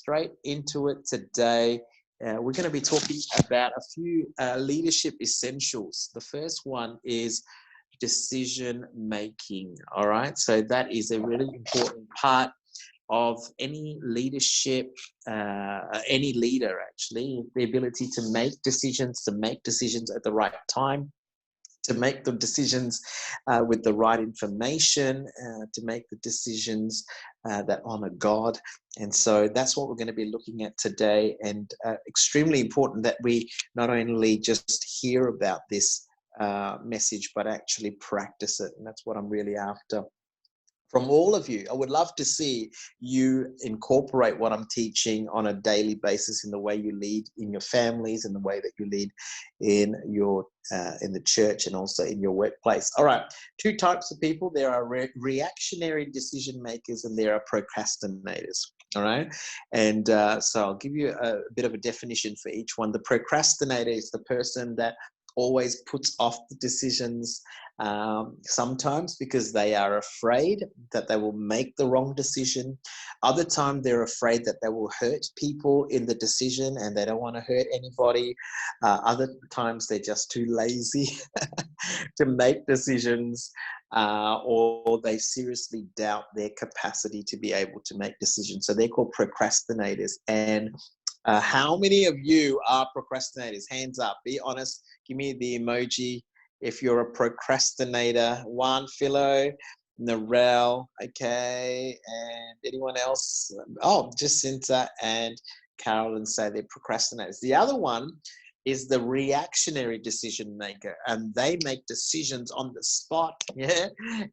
straight into it today. We're going to be talking about a few leadership essentials. The first one is decision making. All right. So that is a really important part of any leadership, any leader actually, the ability to make decisions at the right time, to make the decisions with the right information, to make the decisions that honor God. And so that's what we're going to be looking at today. And extremely important that we not only just hear about this message, but actually practice it. And that's what I'm really after from all of you. I would love to see you incorporate what I'm teaching on a daily basis in the way you lead in your families, in the way that you lead in your in the church, and also in your workplace. All right, two types of people. There are reactionary decision makers, and there are procrastinators. All right, and so I'll give you a bit of a definition for each one. The procrastinator is the person that always puts off the decisions, sometimes because they are afraid that they will make the wrong decision. Other times they're afraid that they will hurt people in the decision and they don't want to hurt anybody. Other times they're just too lazy to make decisions, or they seriously doubt their capacity to be able to make decisions. So they're called procrastinators. And how many of you are procrastinators? Hands up, be honest. Give me the emoji if you're a procrastinator. One, Philo, Narelle, okay, and anyone else? Oh, Jacinta and Carolyn say they're procrastinators. The other one is the reactionary decision maker, and they make decisions on the spot. Yeah,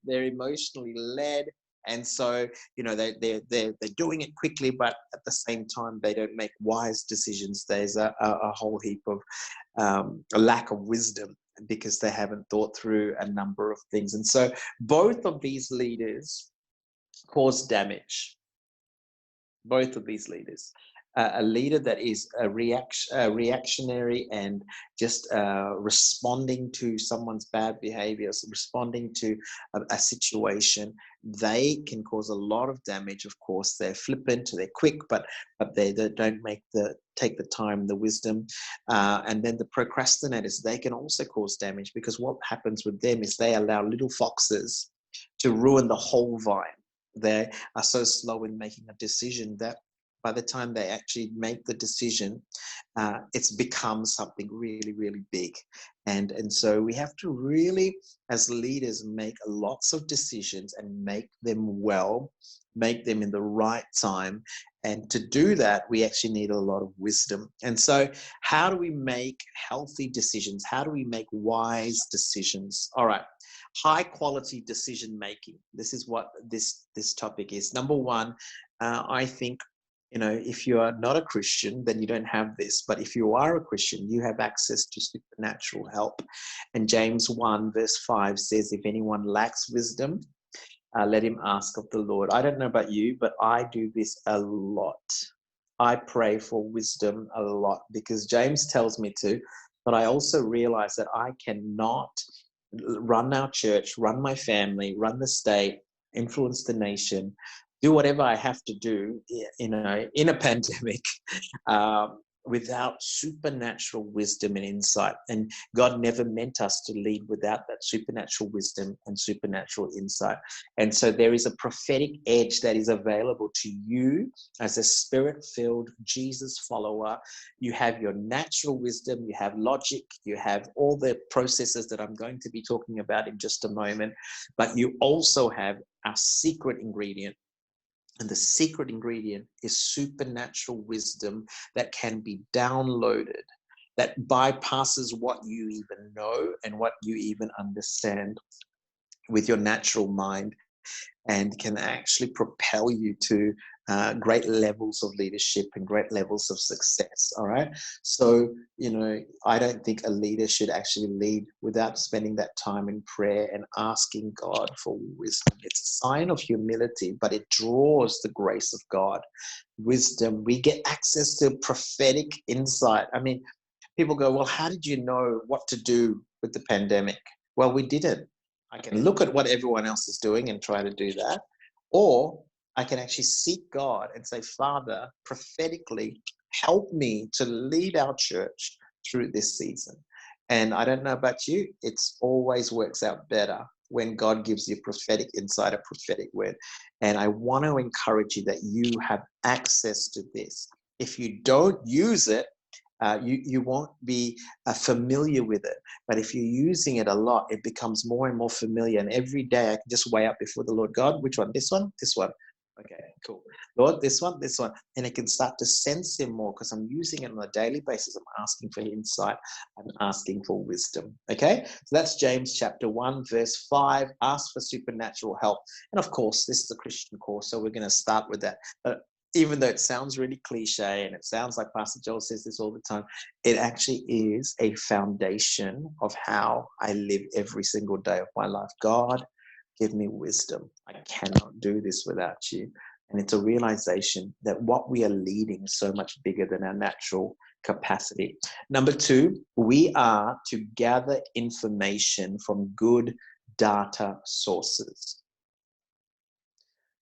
they're emotionally led. And so, you know, they're doing it quickly, but at the same time, they don't make wise decisions. There's a whole heap of a lack of wisdom because they haven't thought through a number of things. And so both of these leaders cause damage. Both of these leaders. A leader that is a reactionary and just responding to someone's bad behavior, responding to a situation, they can cause a lot of damage. Of course, they're flippant, they're quick, but they don't take the time, the wisdom. And then the procrastinators, they can also cause damage, because what happens with them is they allow little foxes to ruin the whole vine. They are so slow in making a decision that by the time they actually make the decision, it's become something really, really big. And so we have to really, as leaders, make lots of decisions and make them well, make them in the right time. And to do that, we actually need a lot of wisdom. And so how do we make healthy decisions? How do we make wise decisions? All right. High quality decision making. This is what this topic is. Number one, I think, you know, if you are not a Christian, then you don't have this. But if you are a Christian, you have access to supernatural help. And James 1 verse 5 says, if anyone lacks wisdom, let him ask of the Lord. I don't know about you, but I do this a lot. I pray for wisdom a lot because James tells me to, but I also realize that I cannot run our church, run my family, run the state, influence the nation, do whatever I have to do in a pandemic without supernatural wisdom and insight. And God never meant us to lead without that supernatural wisdom and supernatural insight. And so there is a prophetic edge that is available to you as a spirit-filled Jesus follower. You have your natural wisdom, you have logic, you have all the processes that I'm going to be talking about in just a moment, but you also have our secret ingredient. And the secret ingredient is supernatural wisdom that can be downloaded, that bypasses what you even know and what you even understand with your natural mind, and can actually propel you to great levels of leadership and great levels of success. All right. So, you know, I don't think a leader should actually lead without spending that time in prayer and asking God for wisdom. It's a sign of humility, but it draws the grace of God. Wisdom, we get access to prophetic insight. I mean, people go, well, how did you know what to do with the pandemic? Well, we didn't. I can look at what everyone else is doing and try to do that, or I can actually seek God and say, Father, prophetically, help me to lead our church through this season. And I don't know about you, it's always works out better when God gives you prophetic insight, a prophetic word. And I want to encourage you that you have access to this. If you don't use it, you won't be familiar with it. But if you're using it a lot, it becomes more and more familiar. And every day I can just weigh up before the Lord, God, which one? This one? This one. Okay, cool. Lord, this one, this one. And I can start to sense him more because I'm using it on a daily basis. I'm asking for insight. I'm asking for wisdom. Okay, so that's James chapter 1, verse 5. Ask for supernatural help. And of course, this is a Christian course, so we're going to start with that. But even though it sounds really cliche and it sounds like Pastor Joel says this all the time, it actually is a foundation of how I live every single day of my life. God, give me wisdom. I cannot do this without you. And it's a realization that what we are leading is so much bigger than our natural capacity. Number 2, we are to gather information from good data sources.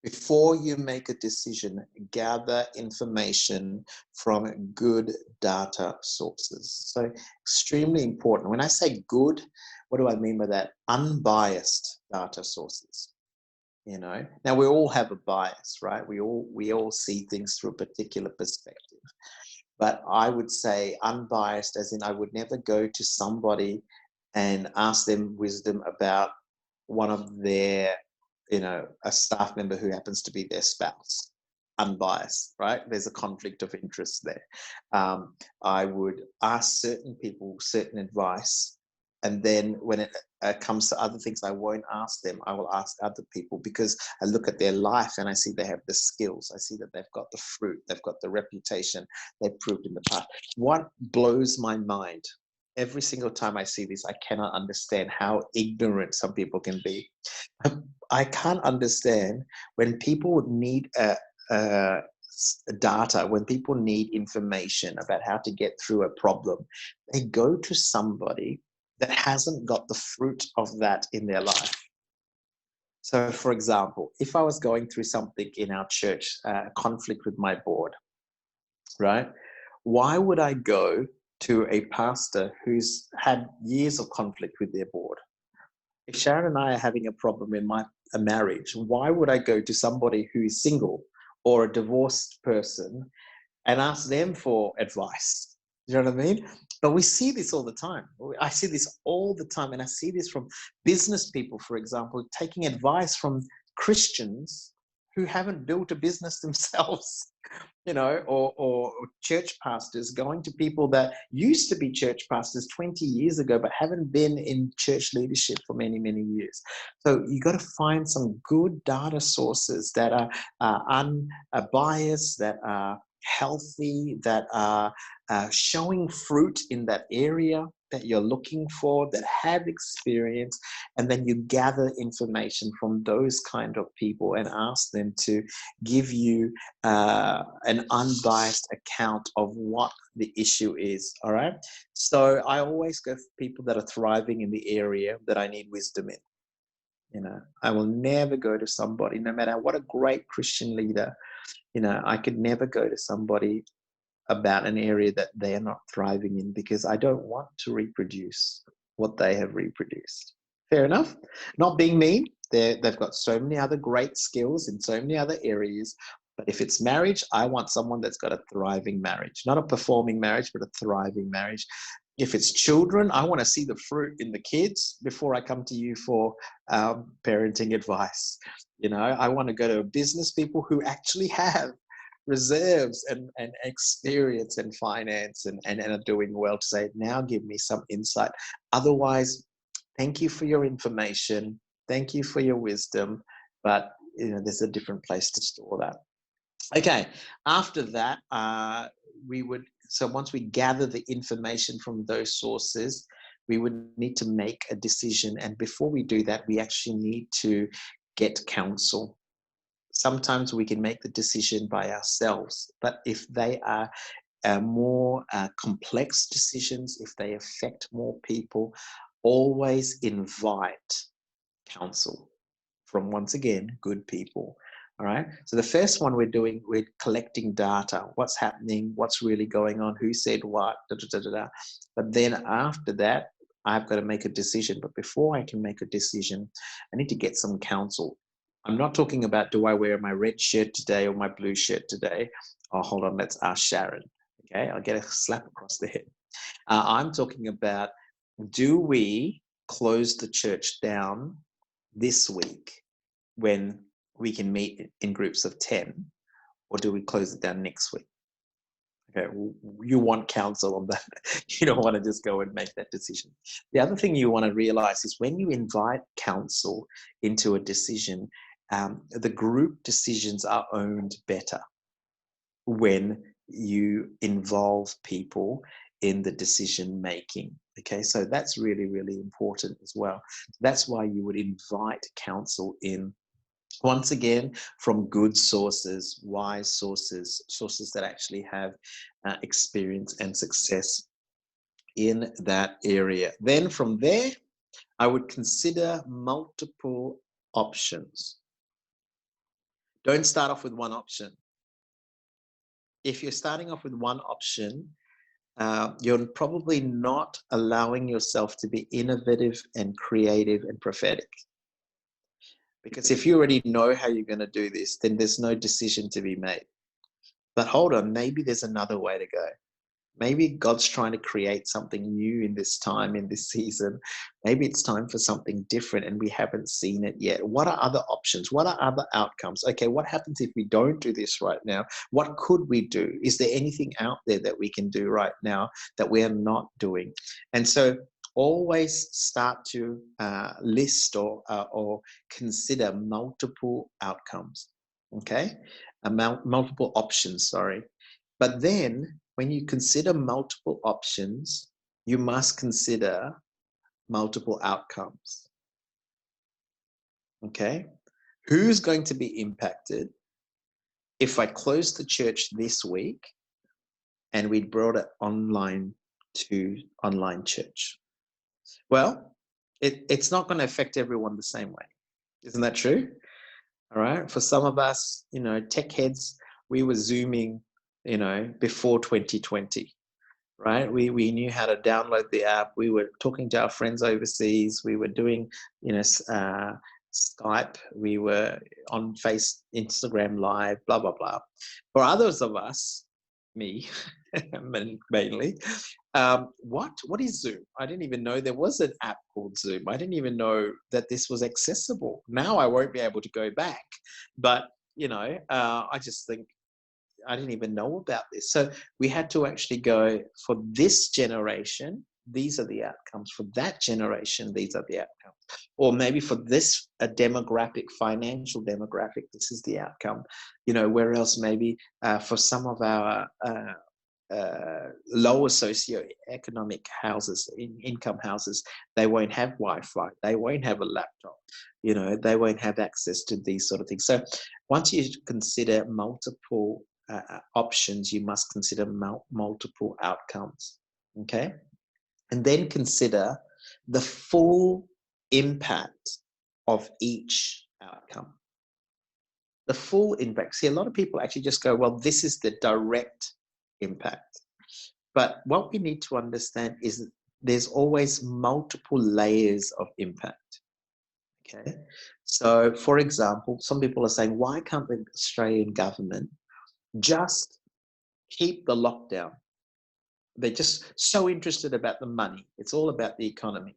Before you make a decision, gather information from good data sources. So extremely important. When I say good, what do I mean by that? Unbiased data sources. Now we all have a bias, right? We all see things through a particular perspective. But I would say unbiased, as in I would never go to somebody and ask them wisdom about one of their, a staff member who happens to be their spouse. Unbiased, right? There's a conflict of interest there. I would ask certain people certain advice, and then when it comes to other things, I won't ask them. I will ask other people because I look at their life and I see they have the skills. I see that they've got the fruit. They've got the reputation they've proved in the past. What blows my mind every single time I see this, I cannot understand how ignorant some people can be. I can't understand when people need data, when people need information about how to get through a problem, they go to somebody that hasn't got the fruit of that in their life. So, for example, if I was going through something in our church, conflict with my board, right? Why would I go to a pastor who's had years of conflict with their board? If Sharon and I are having a problem in a marriage, why would I go to somebody who's single or a divorced person and ask them for advice? You know what I mean? But we see this all the time. I see this all the time. And I see this from business people, for example, taking advice from Christians who haven't built a business themselves, or church pastors going to people that used to be church pastors 20 years ago, but haven't been in church leadership for many, many years. So you got to find some good data sources that are unbiased, that are healthy, that are showing fruit in that area that you're looking for, that have experience, and then you gather information from those kind of people and ask them to give you an unbiased account of what the issue is. All right. So I always go for people that are thriving in the area that I need wisdom in. I will never go to somebody, no matter what a great Christian leader, I could never go to somebody about an area that they are not thriving in, because I don't want to reproduce what they have reproduced. Fair enough. Not being mean. They've got so many other great skills in so many other areas. But if it's marriage, I want someone that's got a thriving marriage, not a performing marriage, but a thriving marriage. If it's children, I want to see the fruit in the kids before I come to you for parenting advice. I want to go to business people who actually have reserves and experience and finance and are doing well, to say, now give me some insight. Otherwise, thank you for your information. Thank you for your wisdom. But there's a different place to store that. Okay, after that, so once we gather the information from those sources, we would need to make a decision. And before we do that, we actually need to get counsel. Sometimes we can make the decision by ourselves, but if they are more complex decisions, if they affect more people, always invite counsel from, once again, good people. All right. So the first one we're collecting data. What's happening? What's really going on? Who said what? Da, da, da, da, da. But then after that, I've got to make a decision. But before I can make a decision, I need to get some counsel. I'm not talking about, do I wear my red shirt today or my blue shirt today? Oh, hold on. Let's ask Sharon. Okay. I'll get a slap across the head. I'm talking about, do we close the church down this week when we can meet in groups of 10, or do we close it down next week? Okay, you want counsel on that. You don't want to just go and make that decision. The other thing you want to realize is when you invite counsel into a decision, the group decisions are owned better when you involve people in the decision making. Okay, so that's really, really important as well. That's why you would invite counsel in, once again, from good sources, wise sources, sources that actually have experience and success in that area. Then from there, I would consider multiple options. Don't start off with one option. If you're starting off with one option, you're probably not allowing yourself to be innovative and creative and prophetic. Because if you already know how you're going to do this, then there's no decision to be made. But hold on, maybe there's another way to go. Maybe God's trying to create something new in this time, in this season. Maybe it's time for something different and we haven't seen it yet. What are other options? What are other outcomes? Okay, what happens if we don't do this right now? What could we do? Is there anything out there that we can do right now that we are not doing? And so always start to list or consider multiple outcomes, okay? Multiple options, sorry. But then when you consider multiple options, you must consider multiple outcomes. Okay? Who's going to be impacted if I close the church this week and we brought it online to online church? Well, it's not going to affect everyone the same way. Isn't that true? All right. For some of us, tech heads, we were Zooming, before 2020. Right? We knew how to download the app. We were talking to our friends overseas. We were doing, Skype. We were on Instagram Live, blah, blah, blah. For others of us, me mainly, what is Zoom? I didn't even know there was an app called Zoom. I didn't even know that this was accessible. Now I won't be able to go back. But, I just think, I didn't even know about this. So we had to actually go, for this generation, these are the outcomes. For that generation, these are the outcomes. Or maybe for this demographic, financial demographic, this is the outcome. Where else maybe for some of our lower socioeconomic houses, income houses, they won't have Wi-Fi. They won't have a laptop. They won't have access to these sort of things. So once you consider multiple options, you must consider multiple outcomes, okay? And then consider the full impact of each outcome. The full impact. See, a lot of people actually just go, well, this is the direct impact. But what we need to understand is that there's always multiple layers of impact, okay? So, for example, some people are saying, why can't the Australian government just keep the lockdown? They're just so interested about the money. It's all about the economy.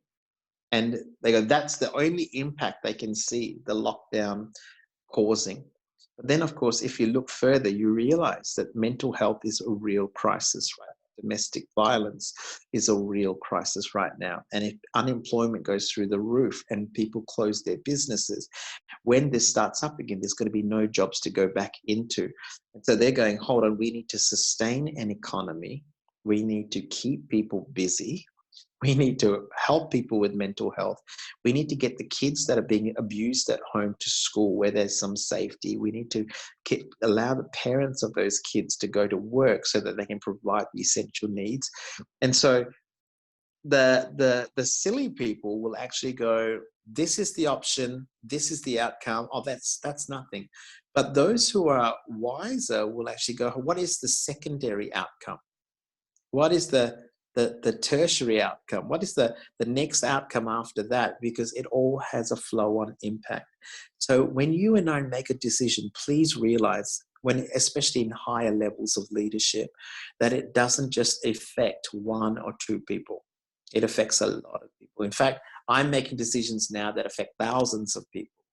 And they go, that's the only impact they can see the lockdown causing. But then, of course, if you look further, you realize that mental health is a real crisis, right? Domestic violence is a real crisis right now. And if unemployment goes through the roof and people close their businesses, when this starts up again, there's going to be no jobs to go back into. And so they're going, hold on, we need to sustain an economy. We need to keep people busy. We need to help people with mental health. We need to get the kids that are being abused at home to school where there's some safety. We need to allow the parents of those kids to go to work so that they can provide the essential needs. And so the silly people will actually go, this is the option, this is the outcome. Oh, that's nothing. But those who are wiser will actually go, what is the secondary outcome? What is the tertiary outcome? What is the next outcome after that? Because it all has a flow-on impact. So when you and I make a decision, please realize, when, especially in higher levels of leadership, that it doesn't just affect one or two people. It affects a lot of people. In fact, I'm making decisions now that affect thousands of people,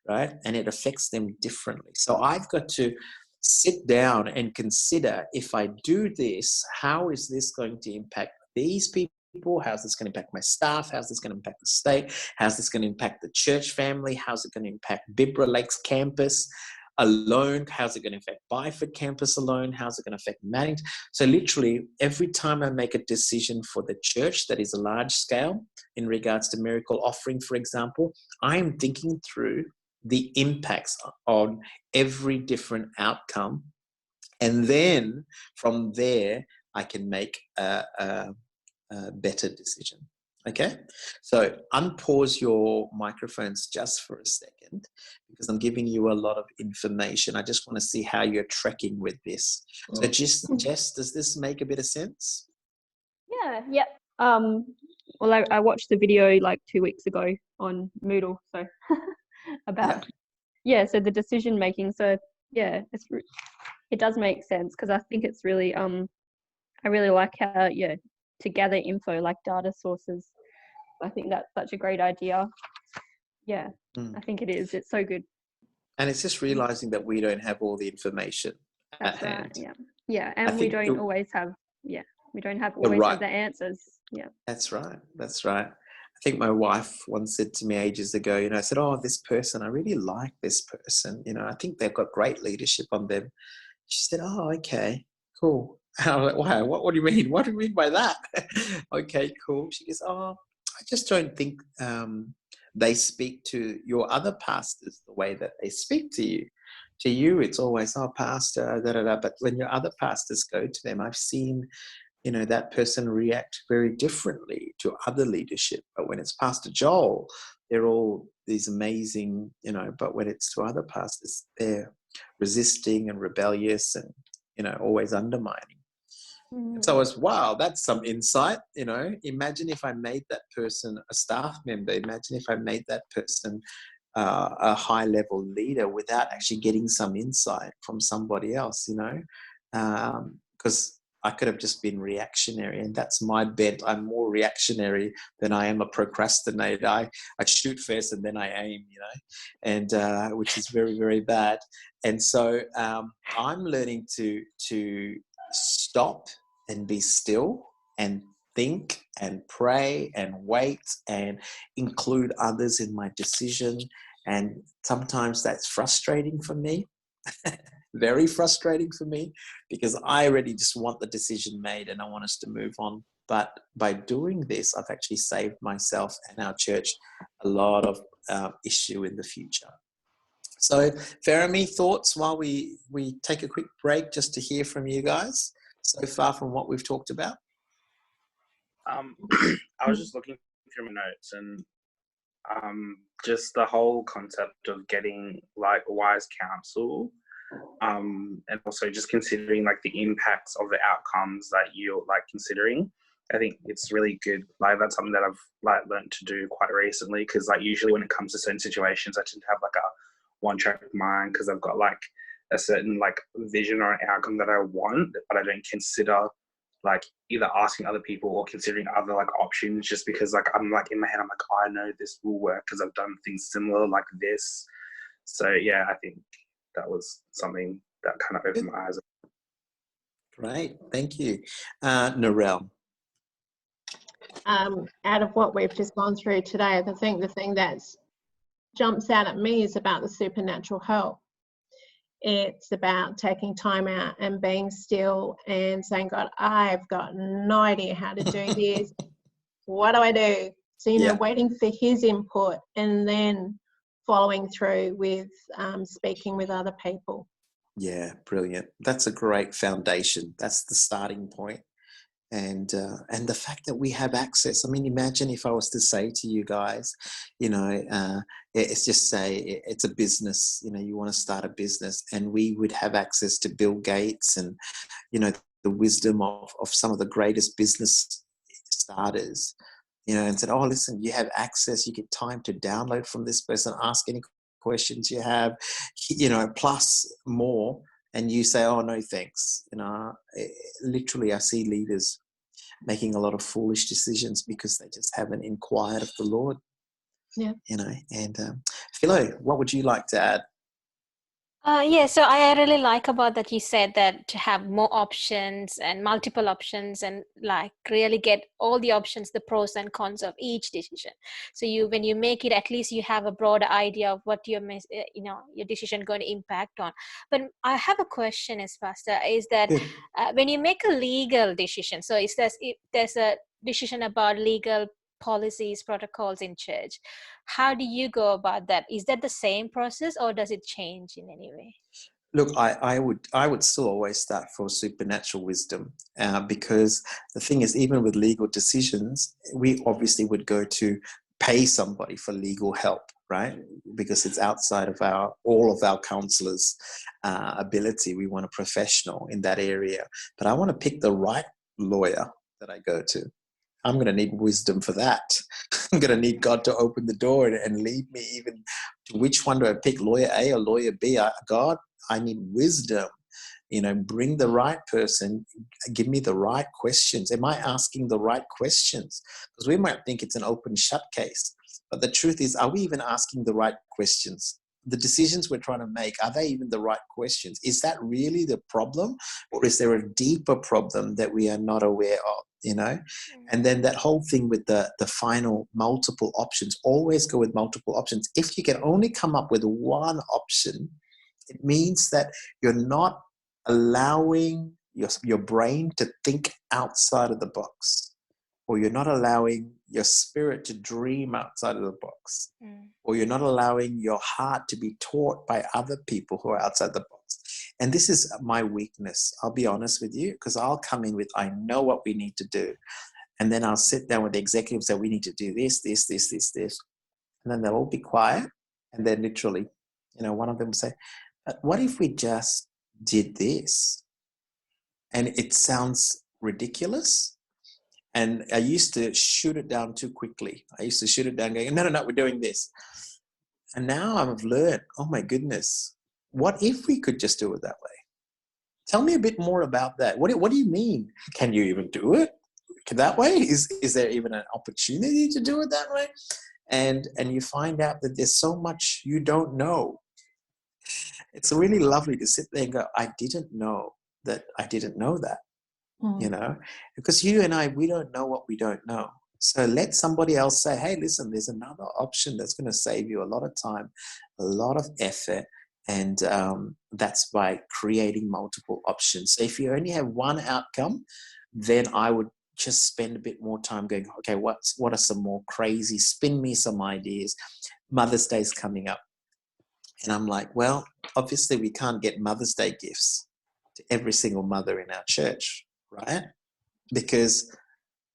right? And it affects them differently. So I've got to sit down and consider, if I do this, how is this going to impact these people? How's this going to impact my staff? How's this going to impact the state? How's this going to impact the church family? How's it going to impact Bibra Lakes campus alone? How's it going to affect Byford campus alone? How's it going to affect Maddington? So literally every time I make a decision for the church that is a large scale in regards to miracle offering, for example, I am thinking through the impacts on every different outcome. And then from there, I can make a better decision. Okay? So unpause your microphones just for a second, because I'm giving you a lot of information. I just want to see how you're tracking with this. So Jess, does this make a bit of sense? Yeah, yep. Well, I watched the video like 2 weeks ago on Moodle, so about so the decision making. So yeah, it does make sense, because I think it's really I really like how to gather info like data sources. I think that's such a great idea. Yeah, I think it is. It's so good. And it's just realizing that we don't have all the information at hand. Yeah, and we don't always have. Yeah, we don't have always have the answers. Yeah, that's right. I think my wife once said to me ages ago, I said, oh, this person, I really like this person. I think they've got great leadership on them. She said, oh, okay, cool. I'm like, wow, what do you mean? What do you mean by that? Okay, cool. She goes, oh, I just don't think they speak to your other pastors the way that they speak to you. To you, it's always, oh, pastor, da, da, da. But when your other pastors go to them, I've seen that person react very differently to other leadership. But when it's Pastor Joel, they're all these amazing, but when it's to other pastors, they're resisting and rebellious and, always undermining. So I was, wow, that's some insight, Imagine if I made that person a staff member. Imagine if I made that person a high-level leader without actually getting some insight from somebody else, because I could have just been reactionary, and that's my bent. I'm more reactionary than I am a procrastinator. I shoot first and then I aim, and which is very, very bad. And so I'm learning to stop and be still and think and pray and wait and include others in my decision. And sometimes that's frustrating for me. Very frustrating for me, because I already just want the decision made and I want us to move on. But by doing this, I've actually saved myself and our church a lot of issue in the future. So, Fermi, thoughts while we take a quick break just to hear from you guys so far from what we've talked about? I was just looking through my notes, and just the whole concept of getting like wise counsel, and also just considering like the impacts of the outcomes that you're like considering. I think it's really good. Like that's something that I've like learned to do quite recently, because like usually when it comes to certain situations, I tend to have like a one-track mind, because I've got like a certain like vision or an outcome that I want, but I don't consider like either asking other people or considering other like options, just because like I'm like in my head I'm like, oh, I know this will work because I've done things similar like this. So yeah, I think that was something that kind of opened my eyes. Great, thank you. Narelle. Out of what we've just gone through today, I think the thing that jumps out at me is about the supernatural help. It's about taking time out and being still and saying, God, I've got no idea how to do this. What do I do? So, waiting for his input and then following through with speaking with other people. Yeah, brilliant. That's a great foundation. That's the starting point. And the fact that we have access. I mean, imagine if I was to say to you guys, it's just say it's a business, you want to start a business, and we would have access to Bill Gates and, the wisdom of some of the greatest business starters, and said, oh, listen, you have access, you get time to download from this person, ask any questions you have, plus more. And you say, oh, no, thanks. Literally, I see leaders making a lot of foolish decisions because they just haven't inquired of the Lord. Yeah. And Philo, what would you like to add? So I really like about that you said that to have more options and multiple options and like really get all the options, the pros and cons of each decision. So when you make it, at least you have a broader idea of what your decision going to impact on. But I have a question, as Pastor, is that when you make a legal decision, so if there's a decision about legal policies, protocols in church, how do you go about that? Is that the same process or does it change in any way? Look, I would still always start for supernatural wisdom, because the thing is, even with legal decisions, we obviously would go to pay somebody for legal help, right? Because it's outside of all of our counselors' ability. We want a professional in that area. But I want to pick the right lawyer that I go to. I'm going to need wisdom for that. I'm going to need God to open the door and lead me even to which one do I pick, lawyer A or lawyer B. God, I need wisdom. Bring the right person. Give me the right questions. Am I asking the right questions? Because we might think it's an open shut case. But the truth is, are we even asking the right questions? The decisions we're trying to make, are they even the right questions? Is that really the problem? Or is there a deeper problem that we are not aware of? And then that whole thing with the final multiple options, always go with multiple options. If you can only come up with one option, it means that you're not allowing your brain to think outside of the box, or you're not allowing your spirit to dream outside of the box, or you're not allowing your heart to be taught by other people who are outside the box. And this is my weakness. I'll be honest with you, because I'll come in with, I know what we need to do. And then I'll sit down with the executives that we need to do this. And then they'll all be quiet. And then literally, one of them will say, but what if we just did this? And it sounds ridiculous. And I used to shoot it down too quickly. I used to shoot it down going, no, we're doing this. And now I've learned, oh my goodness, what if we could just do it that way? Tell me a bit more about that. What do you mean? Can you even do it that way? Is there even an opportunity to do it that way? And you find out that there's so much you don't know. It's really lovely to sit there and go, I didn't know that I didn't know that, because you and I, we don't know what we don't know. So let somebody else say, hey, listen, there's another option that's going to save you a lot of time, a lot of effort. And that's by creating multiple options. So if you only have one outcome, then I would just spend a bit more time going, okay, what are some more crazy, spin me some ideas. Mother's Day's coming up. And I'm like, well, obviously we can't get Mother's Day gifts to every single mother in our church, right? Because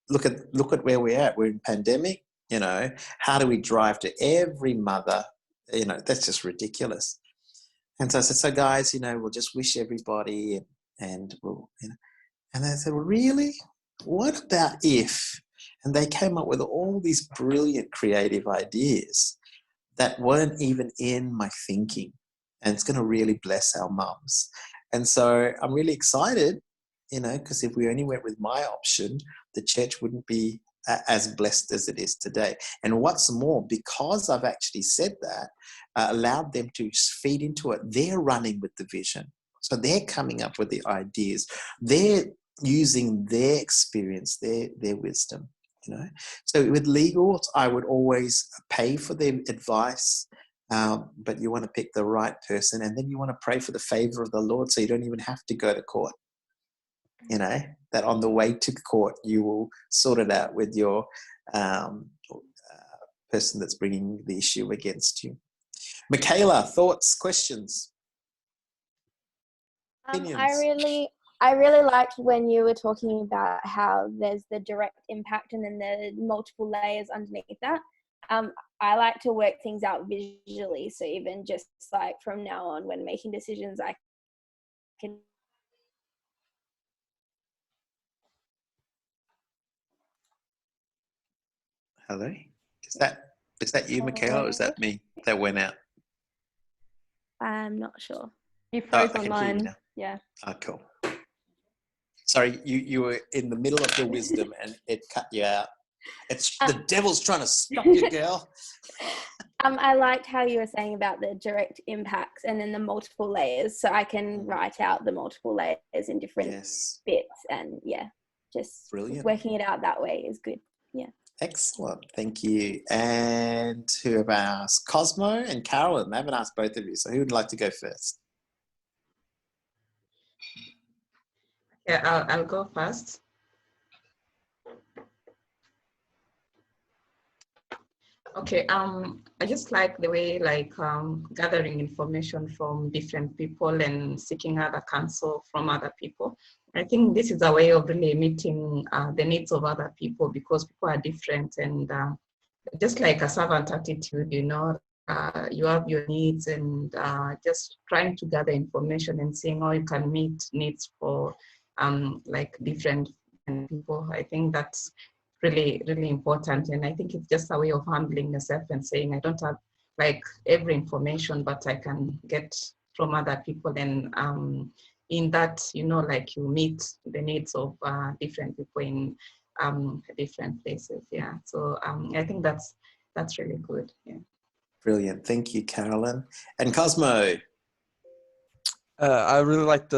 look at where we're at. We're in pandemic, how do we drive to every mother? That's just ridiculous. And so I said, so guys, we'll just wish everybody and we'll, and they said, well, really? What about if? And they came up with all these brilliant creative ideas that weren't even in my thinking. And it's going to really bless our mums. And so I'm really excited, because if we only went with my option, the church wouldn't be as blessed as it is today. And what's more, because I've actually said that, allowed them to feed into it, they're running with the vision. So they're coming up with the ideas. They're using their experience, their wisdom. So with legals, I would always pay for their advice, but you want to pick the right person, and then you want to pray for the favor of the Lord, so you don't even have to go to court. That on the way to court, you will sort it out with your person that's bringing the issue against you. Michaela, thoughts, questions, opinions? I really liked when you were talking about how there's the direct impact and then the multiple layers underneath that. I like to work things out visually. So even just like from now on, when making decisions, I can. Hello? Is that you, Michaela, or is that me that went out? I'm not sure. You froze I can hear you online. now. Yeah. Oh, cool. Sorry, you were in the middle of the wisdom and it cut you out. It's the devil's trying to stop you, girl. I liked how you were saying about the direct impacts and then the multiple layers. So I can write out the multiple layers in different bits, and just brilliant. Working it out that way is good. Yeah. Excellent. Thank you. And who have asked? Cosmo and Carolyn. I haven't asked both of you. So who would like to go first? Yeah, I'll go first. Okay, I just like the way gathering information from different people and seeking other counsel from other people. I think this is a way of really meeting the needs of other people, because people are different, and just like a servant attitude, you have your needs, and just trying to gather information and seeing how you can meet needs for different people. I think that's really, really important. And I think it's just a way of humbling yourself and saying, I don't have every information, but I can get from other people. And in that, you meet the needs of different people in different places. Yeah. So I think that's really good. Yeah. Brilliant. Thank you, Carolyn. And Cosmo. I really like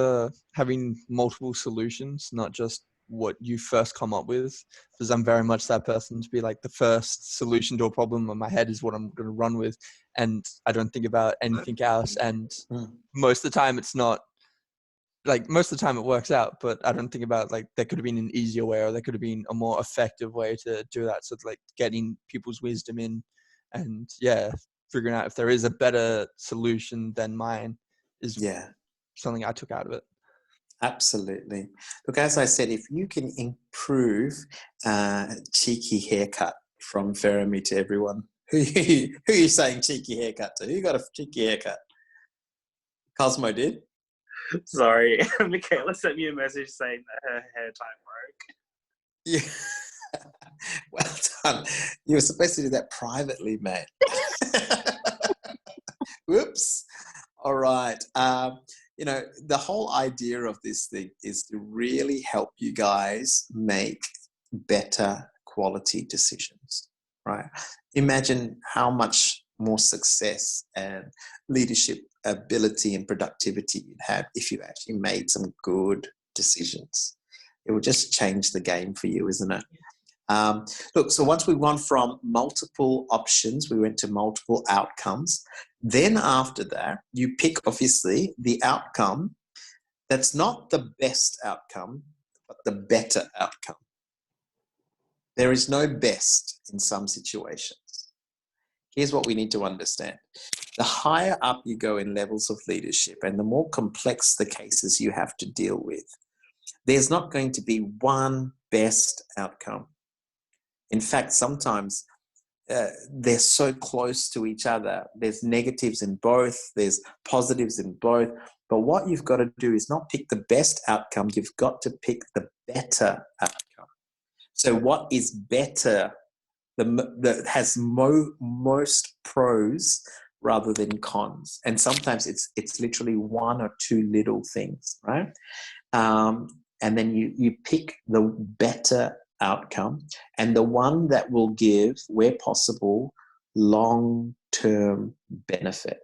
having multiple solutions, not just what you first come up with, because I'm very much that person to be like, the first solution to a problem in my head is what I'm going to run with, and I don't think about anything else. And most of the time it's not most of the time it works out, but I don't think about there could have been an easier way, or there could have been a more effective way to do that. So it's getting people's wisdom in, and figuring out if there is a better solution than mine is something I took out of it. Absolutely. Look, as I said, if you can improve cheeky haircut from Fermi to everyone, who are you saying cheeky haircut to? Who got a cheeky haircut? Cosmo did. Sorry, Michaela sent me a message saying that her hair tie broke. Yeah. Well done. You were supposed to do that privately, mate. Whoops. All right. The whole idea of this thing is to really help you guys make better quality decisions, right? Imagine how much more success and leadership ability and productivity you'd have if you actually made some good decisions. It would just change the game for you, isn't it? Look, so once we've gone from multiple options, we went to multiple outcomes. Then after that, you pick, obviously, the outcome that's not the best outcome, but the better outcome. There is no best in some situations. Here's what we need to understand. The higher up you go in levels of leadership and the more complex the cases you have to deal with, there's not going to be one best outcome. In fact, sometimes they're so close to each other. There's negatives in both, there's positives in both. But what you've got to do is not pick the best outcome, you've got to pick the better outcome. So what is better, that has most pros rather than cons? And sometimes it's literally one or two little things, right? And then you pick the better outcome, and the one that will give, where possible, long-term benefit.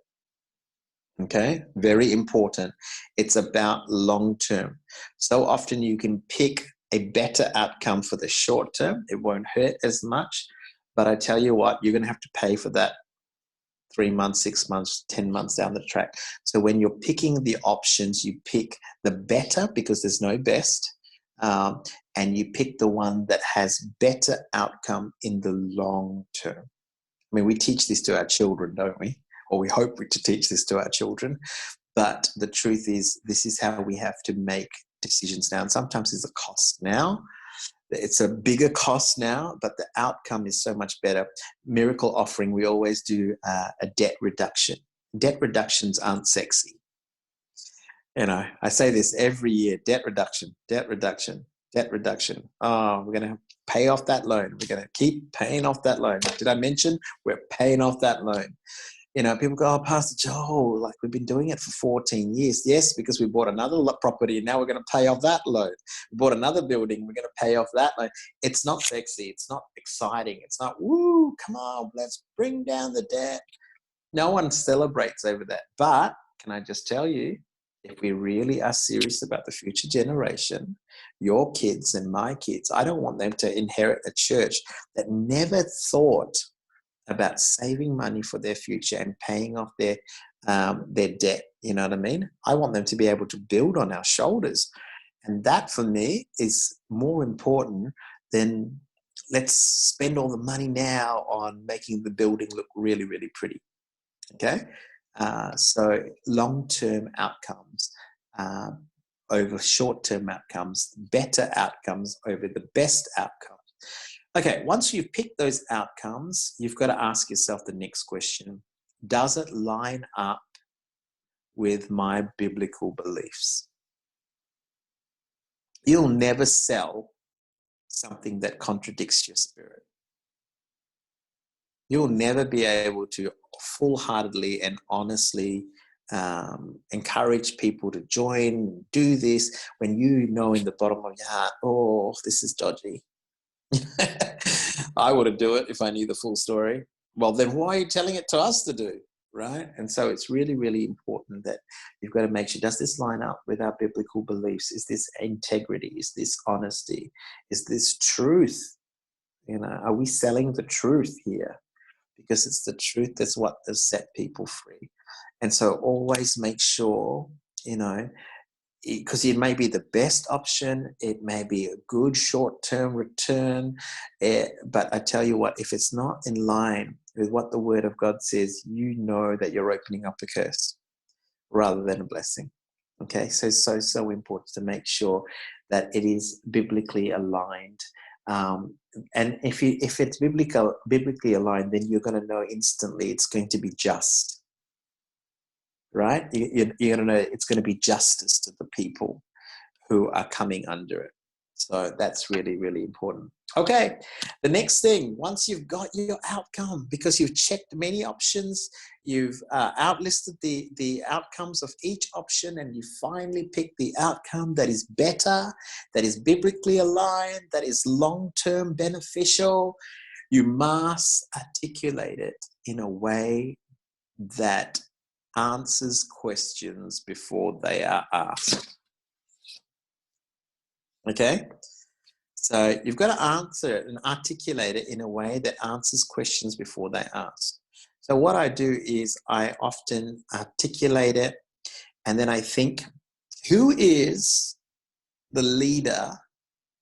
Okay, very important. It's about long-term. So often you can pick a better outcome for the short term. It won't hurt as much, but I tell you what, you're going to have to pay for that 3 months, 6 months, 10 months down the track. So when you're picking the options, you pick the better, because there's no best, and you pick the one that has better outcome in the long term. I mean, we teach this to our children, don't we? Or we hope to teach this to our children. But the truth is, this is how we have to make decisions now. And sometimes it's a cost now. It's a bigger cost now, but the outcome is so much better. Miracle offering, we always do a debt reduction. Debt reductions aren't sexy. You know, I say this every year, debt reduction, debt reduction, debt reduction. Oh, we're going to pay off that loan. We're going to keep paying off that loan. Did I mention we're paying off that loan? You know, people go, oh, Pastor Joel, like we've been doing it for 14 years. Yes, because we bought another property and now we're going to pay off that loan. We bought another building, we're going to pay off that loan. It's not sexy. It's not exciting. It's not, woo, come on, let's bring down the debt. No one celebrates over that. But can I just tell you, if we really are serious about the future generation, your kids and my kids, I don't want them to inherit a church that never thought about saving money for their future and paying off their debt. You know what I mean? I want them to be able to build on our shoulders. And that for me is more important than let's spend all the money now on making the building look really, really pretty. Okay? So long-term outcomes over short-term outcomes, better outcomes over the best outcomes. Okay, once you've picked those outcomes, you've got to ask yourself the next question. Does it line up with my biblical beliefs? You'll never sell something that contradicts your spirit. You'll never be able to full-heartedly and honestly encourage people to join, do this, when you know in the bottom of your heart, oh, this is dodgy. I wouldn't do it if I knew the full story. Well, then why are you telling it to us to do, right? And so it's really, really important that you've got to make sure, does this line up with our biblical beliefs? Is this integrity? Is this honesty? Is this truth? You know, are we selling the truth here? Because it's the truth that's what has set people free. And so always make sure, you know, because it may be the best option, it may be a good short-term return, but I tell you what, if it's not in line with what the Word of God says, you know that you're opening up a curse rather than a blessing. Okay, so important to make sure that it is biblically aligned. And if it's biblically aligned, then you're going to know instantly it's going to be just. Right? You're going to know it's going to be justice to the people who are coming under it. So that's really, really important. Okay, the next thing, once you've got your outcome, because you've checked many options, you've outlisted the outcomes of each option, and you finally pick the outcome that is better, that is biblically aligned, that is long-term beneficial, you must articulate it in a way that answers questions before they are asked. Okay? So you've got to answer it and articulate it in a way that answers questions before they ask. So what I do is I often articulate it, and then I think, who is the leader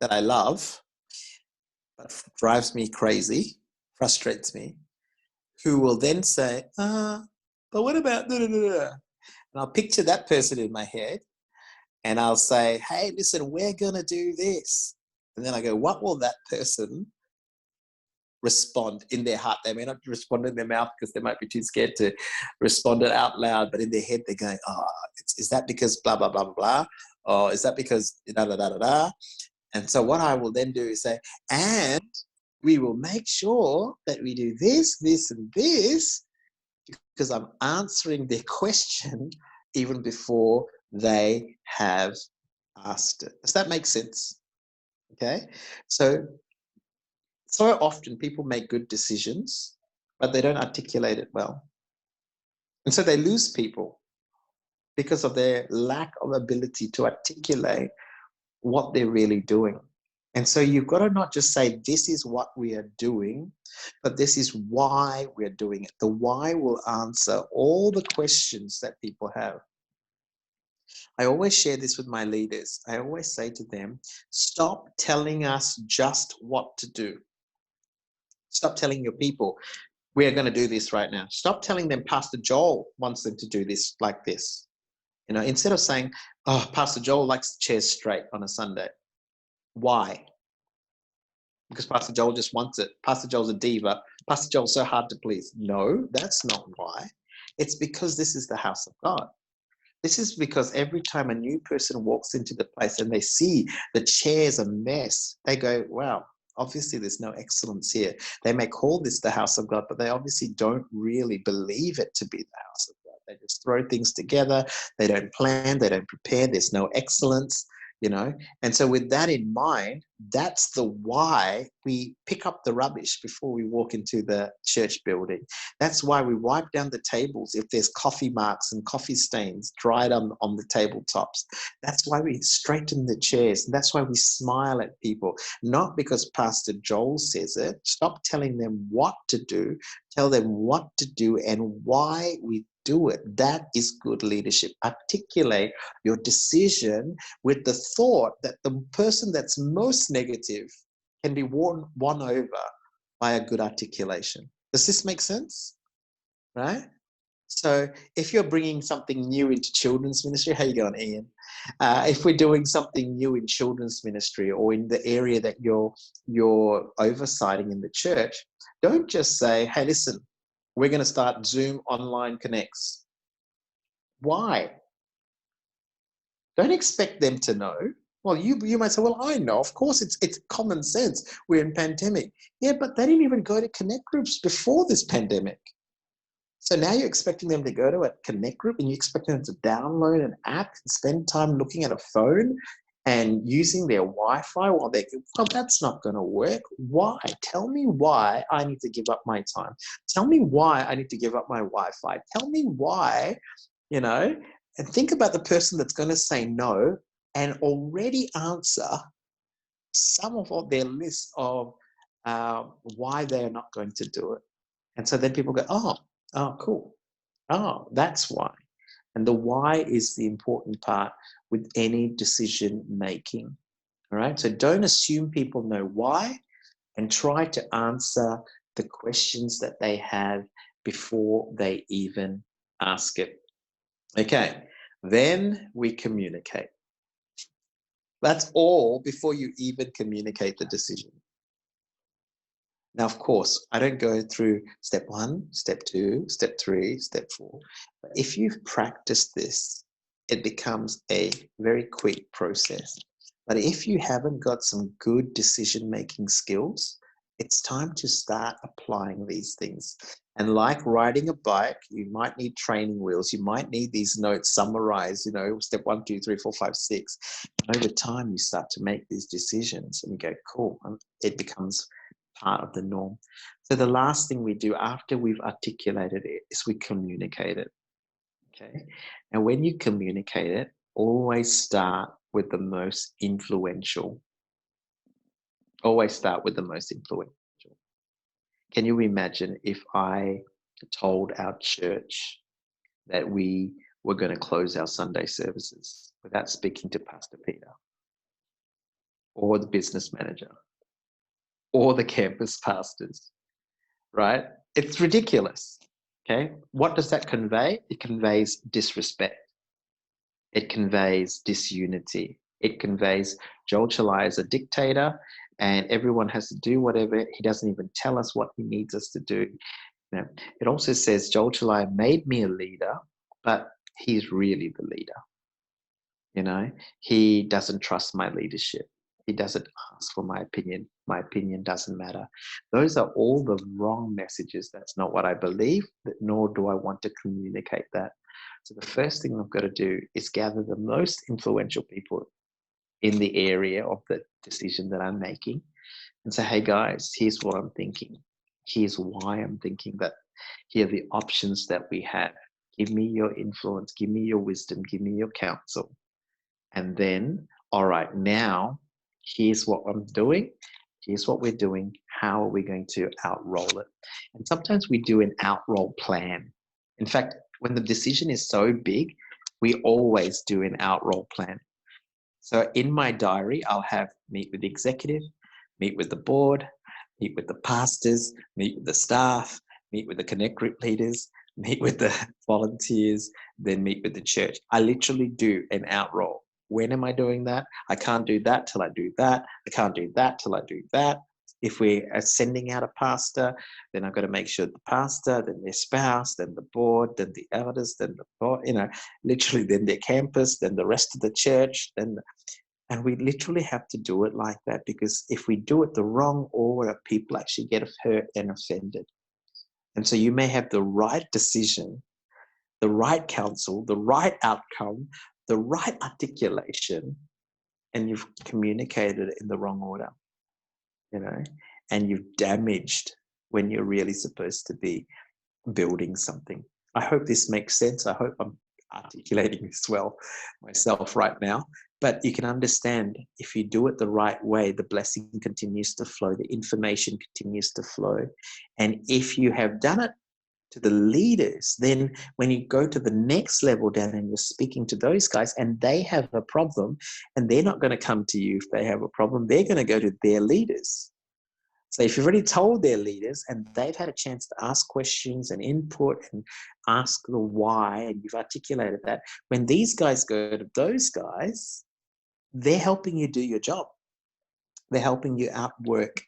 that I love, but drives me crazy, frustrates me, who will then say, but what about da, da, da, da? And I'll picture that person in my head, and I'll say, hey, listen, we're going to do this. And then I go, what will that person respond in their heart? They may not respond in their mouth because they might be too scared to respond it out loud, but in their head they're going, is that because blah, blah, blah, blah, blah? Or is that because da, da, da, da, da? And so what I will then do is say, and we will make sure that we do this, this, and this, because I'm answering their question even before they have asked it. Does that make sense? Okay. So often people make good decisions, but they don't articulate it well. And so they lose people because of their lack of ability to articulate what they're really doing. And so you've got to not just say, this is what we are doing, but this is why we're doing it. The why will answer all the questions that people have. I always share this with my leaders. I always say to them, stop telling us just what to do. Stop telling your people, we're going to do this right now. Stop telling them Pastor Joel wants them to do this like this. You know, instead of saying, oh, Pastor Joel likes the chairs straight on a Sunday. Why? Because Pastor Joel just wants it. Pastor Joel's a diva. Pastor Joel's so hard to please. No, that's not why. It's because this is the house of God. This is because every time a new person walks into the place and they see the chairs a mess, they go, wow, obviously there's no excellence here. They may call this the house of God, but they obviously don't really believe it to be the house of God. They just throw things together. They don't plan. They don't prepare. There's no excellence, you know. And so with that in mind, that's the why we pick up the rubbish before we walk into the church building. That's why we wipe down the tables if there's coffee marks and coffee stains dried on the tabletops. That's why we straighten the chairs. And that's why we smile at people, not because Pastor Joel says it. Stop telling them what to do. Tell them what to do and why we do it. That is good leadership. Articulate your decision with the thought that the person that's most negative can be won over by a good articulation. Does this make sense? Right? So if you're bringing something new into children's ministry, how you going, Ian? If we're doing something new in children's ministry or in the area that you're oversighting in the church, don't just say, hey, listen, we're going to start Zoom online connects. Why? Don't expect them to know. Well, you might say, well, I know. Of course, it's common sense. We're in pandemic. Yeah, but they didn't even go to connect groups before this pandemic. So now you're expecting them to go to a connect group and you're expecting them to download an app and spend time looking at a phone and using their Wi-Fi while they're, well, that's not going to work. Why? Tell me why I need to give up my time. Tell me why I need to give up my Wi-Fi. Tell me why, you know, and think about the person that's going to say no and already answer some of their list of why they're not going to do it. And so then people go, oh, cool. Oh, that's why. And the why is the important part with any decision making. All right. So don't assume people know why and try to answer the questions that they have before they even ask it. Okay. Then we communicate. That's all before you even communicate the decision. Now, of course, I don't go through step 1, step 2, step 3, step 4. But if you've practiced this, it becomes a very quick process. But if you haven't got some good decision-making skills, it's time to start applying these things. And like riding a bike, you might need training wheels. You might need these notes summarized, you know, step 1, 2, 3, 4, 5, 6. And over time, you start to make these decisions and you go, cool. And it becomes part of the norm. So the last thing we do after we've articulated it is we communicate it. Okay. And when you communicate it, always start with the most influential. Always start with the most influential. Can you imagine if I told our church that we were going to close our Sunday services without speaking to Pastor Peter or the business manager or the campus pastors, right? It's ridiculous, okay? What does that convey? It conveys disrespect. It conveys disunity. It conveys Joel Chelliah is a dictator and everyone has to do whatever. He doesn't even tell us what he needs us to do. You know, it also says Joel Chelliah made me a leader, but he's really the leader. You know, he doesn't trust my leadership. He doesn't ask for my opinion. My opinion doesn't matter. Those are all the wrong messages. That's not what I believe, nor do I want to communicate that. So the first thing I've got to do is gather the most influential people in the area of the decision that I'm making and say, hey guys, here's what I'm thinking. Here's why I'm thinking that. Here are the options that we have. Give me your influence. Give me your wisdom. Give me your counsel. And then, all right, now here's what I'm doing. Here's what we're doing. How are we going to outroll it? And sometimes we do an outroll plan. In fact, when the decision is so big, we always do an outroll plan. So in my diary, I'll have meet with the executive, meet with the board, meet with the pastors, meet with the staff, meet with the connect group leaders, meet with the volunteers, then meet with the church. I literally do an outroll. When am I doing that? I can't do that till I do that. I can't do that till I do that. If we are sending out a pastor, then I've got to make sure the pastor, then their spouse, then the board, then the elders, then the board, literally then their campus, then the rest of the church, and we literally have to do it like that, because if we do it the wrong order, people actually get hurt and offended. And so you may have the right decision, the right counsel, the right outcome, the right articulation, and you've communicated it in the wrong order, and you've damaged when you're really supposed to be building something. I hope this makes sense. I hope I'm articulating this well myself right now. But you can understand, if you do it the right way, the blessing continues to flow, the information continues to flow. And if you have done it to the leaders, then when you go to the next level down and you're speaking to those guys and they have a problem, and they're not going to come to you if they have a problem, they're going to go to their leaders. So if you've already told their leaders and they've had a chance to ask questions and input and ask the why, and you've articulated that, when these guys go to those guys, they're helping you do your job. They're helping you outwork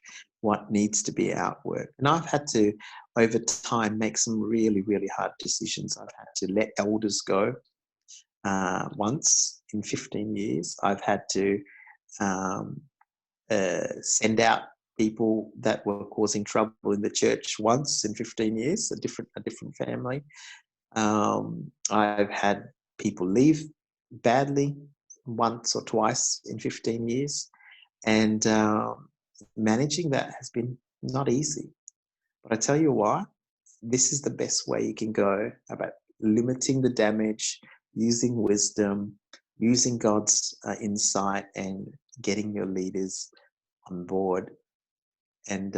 what needs to be outworked. And I've had to, over time, make some really, really hard decisions. I've had to let elders go once in 15 years. I've had to send out people that were causing trouble in the church once in 15 years, a different family. I've had people leave badly once or twice in 15 years. And managing that has been not easy. But I tell you what, this is the best way you can go about limiting the damage, using wisdom, using God's insight, and getting your leaders on board. And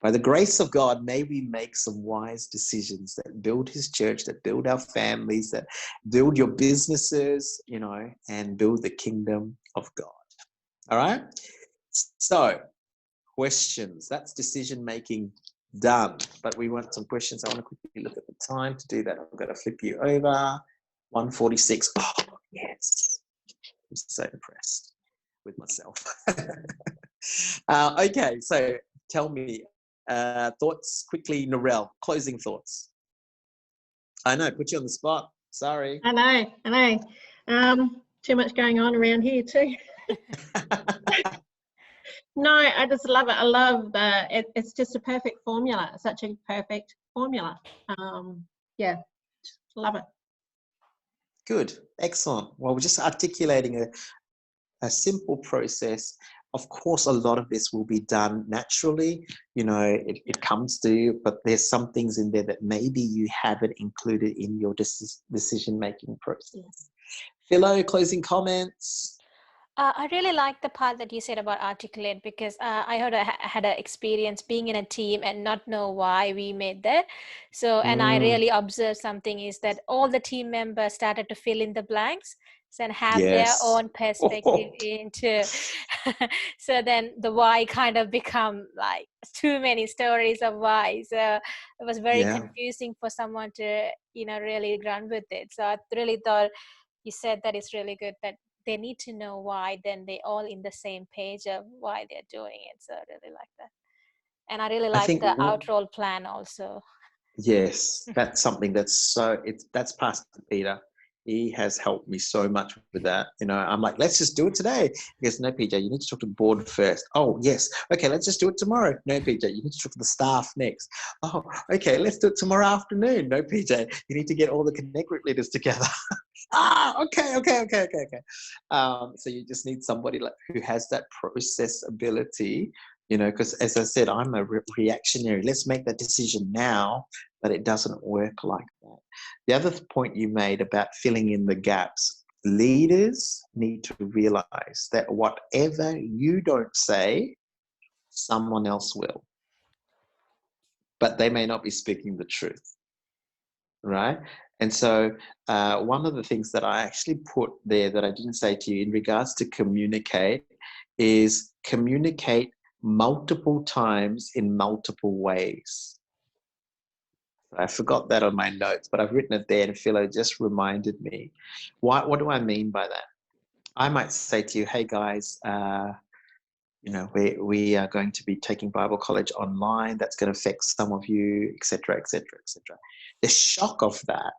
by the grace of God, may we make some wise decisions that build His church, that build our families, that build your businesses, and build the kingdom of God. All right? So, questions. That's decision making done. But we want some questions. I want to quickly look at the time to do that. I'm going to flip you over. 1:46. Oh, yes. I'm so impressed with myself. Okay, so tell me, thoughts quickly, Narelle. Closing thoughts. I know, put you on the spot. Sorry. I know. Too much going on around here too. No, I just love it. I love it's just a perfect formula. Such a perfect formula. Yeah, love it. Good, excellent. Well, we're just articulating a simple process. Of course, a lot of this will be done naturally. It comes to you, but there's some things in there that maybe you haven't included in your decision-making process. Philo, closing comments? I really like the part that you said about articulate, because I had an experience being in a team and not know why we made that. So, and I really observed something is that all the team members started to fill in the blanks and have their own perspective into. So then the why kind of become like too many stories of why. So it was very confusing for someone to, really run with it. So I really thought you said that it's really good that they need to know why, then they all in the same page of why they're doing it. So I really like that. And I really like the outroll plan also. Yes, that's something that's that's Pastor Peter. He has helped me so much with that. I'm like, let's just do it today. He goes, no, PJ, you need to talk to the board first. Oh, yes. Okay, let's just do it tomorrow. No, PJ, you need to talk to the staff next. Oh, okay, let's do it tomorrow afternoon. No, PJ, you need to get all the Connect Group leaders together. Okay. So you just need somebody who has that process ability, because as I said, I'm a reactionary. Let's make that decision now, but it doesn't work like that. The other point you made about filling in the gaps, leaders need to realize that whatever you don't say, someone else will. But they may not be speaking the truth, right? And so one of the things that I actually put there that I didn't say to you in regards to communicate is communicate multiple times in multiple ways. I forgot that on my notes, but I've written it there, and Philo just reminded me. What do I mean by that? I might say to you, hey guys, we are going to be taking Bible college online. That's going to affect some of you, etc., etc., etc. The shock of that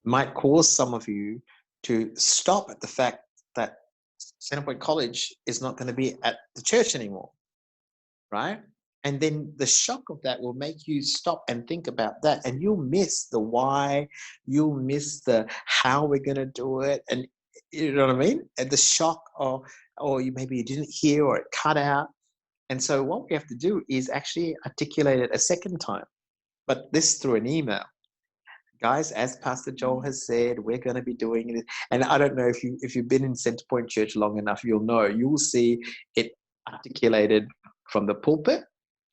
might cause some of you to stop at the fact that Centrepoint College is not going to be at the church anymore, right? And then the shock of that will make you stop and think about that, and you'll miss the why, you'll miss the how we're going to do it, and you know what I mean? And the shock of, or maybe you didn't hear or it cut out. And so what we have to do is actually articulate it a second time, but this through an email. Guys, as Pastor Joel has said, we're going to be doing it. And I don't know if you've been in Centrepoint Church long enough, you'll know. You will see it articulated from the pulpit.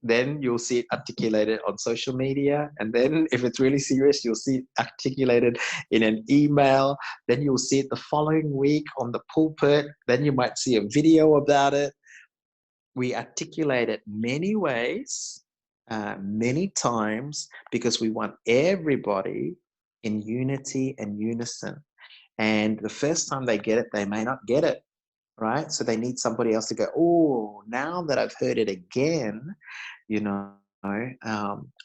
Then you'll see it articulated on social media. And then if it's really serious, you'll see it articulated in an email. Then you'll see it the following week on the pulpit. Then you might see a video about it. We articulate it many ways, many times, because we want everybody in unity and unison. And the first time they get it, they may not get it, right? So they need somebody else to go, oh, now that I've heard it again, I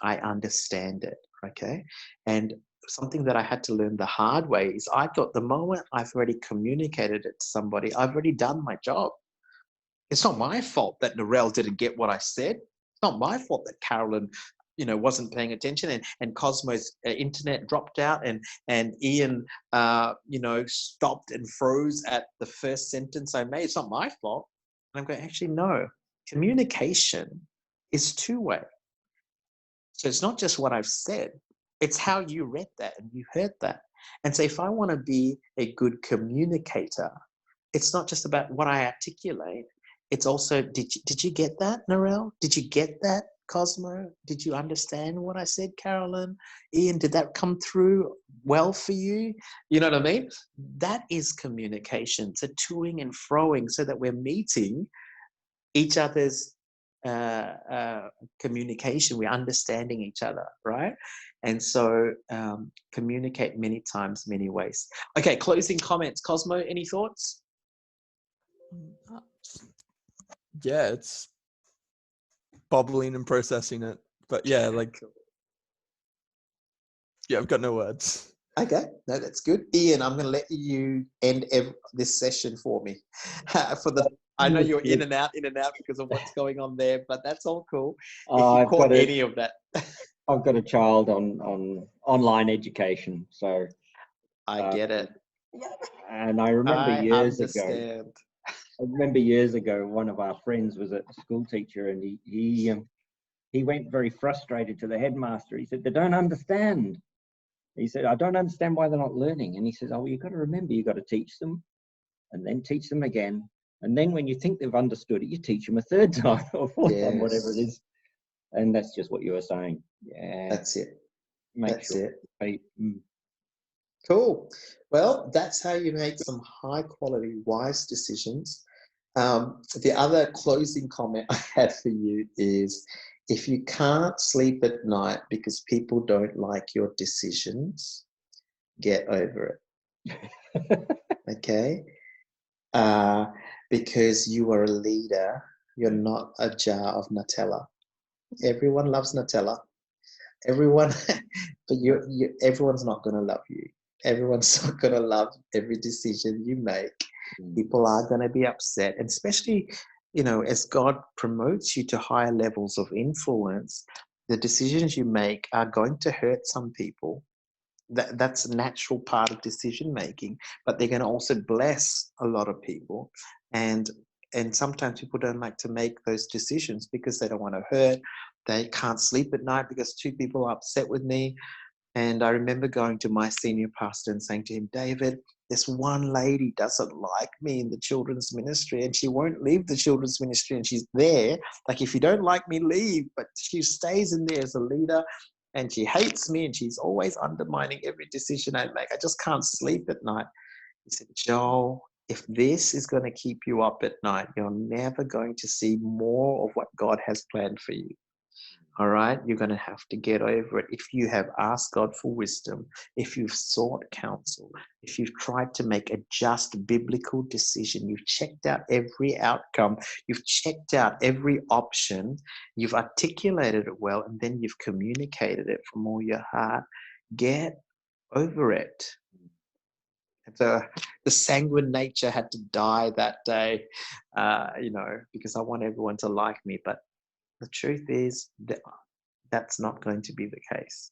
understand it, okay? And something that I had to learn the hard way is I thought the moment I've already communicated it to somebody, I've already done my job. It's not my fault that Narelle didn't get what I said. It's not my fault that Carolyn, wasn't paying attention, and Cosmo's internet dropped out, and Ian, stopped and froze at the first sentence I made. It's not my fault. And I'm going, actually, no. Communication is two-way. So it's not just what I've said. It's how you read that and you heard that. And so if I want to be a good communicator, it's not just about what I articulate. It's also, did you get that, Narelle? Did you get that, Cosmo? Did you understand what I said, Carolyn? Ian, did that come through well for you? You know what I mean? That is communication. It's a toing and froing so that we're meeting each other's communication. We're understanding each other, right? And so communicate many times, many ways. Okay, closing comments. Cosmo, any thoughts? Yeah, it's bubbling and processing it. But yeah, I've got no words. Okay, no, that's good. Ian, I'm going to let you end this session for me. I know you're in and out because of what's going on there, but that's all cool. If you caught any of that. I've got a child on online education, so I get it. And I remember years ago, one of our friends was a school teacher, and he went very frustrated to the headmaster. He said, they don't understand. He said, I don't understand why they're not learning. And he says, oh, well, you've got to remember, you've got to teach them and then teach them again. And then when you think they've understood it, you teach them a third time or fourth time, whatever it is. And that's just what you were saying. Yeah. That's it. Mm. Cool. Well, that's how you make some high quality, wise decisions. The other closing comment I had for you is, if you can't sleep at night because people don't like your decisions, get over it. Okay? Because you are a leader, you're not a jar of Nutella. Everyone loves Nutella. Everyone, but everyone's not going to love you. Everyone's not going to love every decision you make. People are going to be upset, and especially, as God promotes you to higher levels of influence, the decisions you make are going to hurt some people. That's a natural part of decision making, but they're going to also bless a lot of people. And sometimes people don't like to make those decisions because they don't want to hurt. They can't sleep at night because two people are upset with me. And I remember going to my senior pastor and saying to him, David, this one lady doesn't like me in the children's ministry, and she won't leave the children's ministry, and she's there. Like, if you don't like me, leave. But she stays in there as a leader, and she hates me, and she's always undermining every decision I make. I just can't sleep at night. He said, Joel, if this is going to keep you up at night, you're never going to see more of what God has planned for you. All right, you're going to have to get over it. If you have asked God for wisdom, if you've sought counsel, if you've tried to make a just biblical decision, you've checked out every outcome, you've checked out every option, you've articulated it well, and then you've communicated it from all your heart, get over it. The sanguine nature had to die that day, because I want everyone to like me. But the truth is that that's not going to be the case.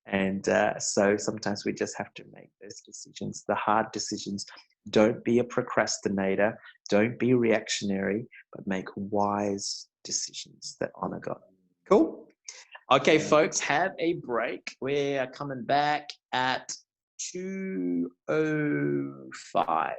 And so sometimes we just have to make those decisions, the hard decisions. Don't be a procrastinator. Don't be reactionary, but make wise decisions that honor God. Cool? Okay, folks, have a break. We're coming back at 2:05.